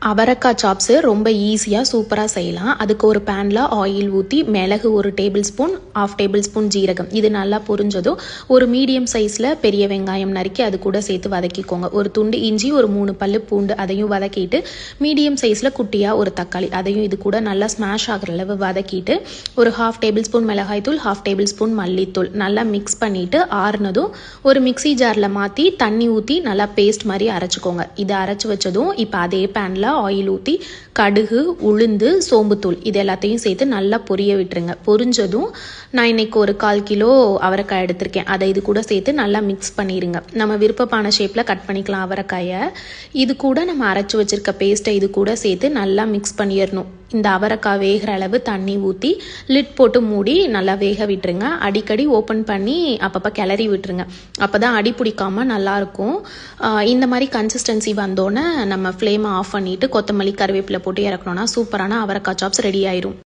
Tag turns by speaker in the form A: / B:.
A: அவரக்காய் சாப்ஸு ரொம்ப ஈஸியாக சூப்பராக செய்யலாம். அதுக்கு ஒரு பேனில் ஆயில் ஊற்றி மிளகு 1 டேபிள் ஸ்பூன், 1/2 டேபிள் ஸ்பூன் ஜீரகம் இது நல்லா பொரிஞ்சதும் ஒரு மீடியம் சைஸில் பெரிய வெங்காயம் நறுக்கி அது கூட சேர்த்து வதக்கிக்கோங்க. ஒரு துண்டு இஞ்சி, ஒரு 3 பல்லு பூண்டு அதையும் வதக்கிட்டு மீடியம் சைஸில் குட்டியாக ஒரு தக்காளி அதையும் இது கூட நல்லா ஸ்மாஷ் ஆகிற அளவு வதக்கிட்டு ஒரு 1/2 டேபிள் ஸ்பூன் மிளகாய்த்தூள், 1/2 டேபிள் ஸ்பூன் மல்லித்தூள் நல்லா மிக்ஸ் பண்ணிவிட்டு ஆறுனதும் ஒரு மிக்ஸி ஜாரில் மாற்றி தண்ணி ஊற்றி நல்லா பேஸ்ட் மாதிரி அரைச்சிக்கோங்க. இதை அரைச்சி வச்சதும் இப்போ அதே பேனில் ஆயில் ஊற்றி கடுகு, உளுந்து, சோம்புத்தூள் இது எல்லாத்தையும் சேர்த்து நல்லா பொரிய விட்டுருங்க. பொரிஞ்சதும் நான் இன்னைக்கு ஒரு 1/4 கிலோ அவரைக்காய் எடுத்திருக்கேன். அதை இது கூட சேர்த்து நல்லா மிக்ஸ் பண்ணிடுங்க. நம்ம விருப்பமான ஷேப்பில் கட் பண்ணிக்கலாம் அவரைக்காயை. இது கூட நம்ம அரைச்சி வச்சிருக்க பேஸ்ட்டை இது கூட சேர்த்து நல்லா மிக்ஸ் பண்ணிடணும். இந்த அவரைக்காய் வேகிற அளவு தண்ணி ஊற்றி லிட் போட்டு மூடி நல்லா வேக விட்டுருங்க. அடிக்கடி ஓப்பன் பண்ணி அப்பப்போ கிளறி விட்டுருங்க. அப்போ தான் அடி பிடிக்காமல் நல்லாயிருக்கும். இந்த மாதிரி கன்சிஸ்டன்சி வந்தோன்னே நம்ம ஃப்ளேமை ஆஃப் பண்ணிவிட்டு கொத்தமல்லி, கருவேப்பிலை போட்டு இறக்கணும்னா சூப்பரான அவரைக்காய் சாப்ஸ் ரெடி ஆயிரும்.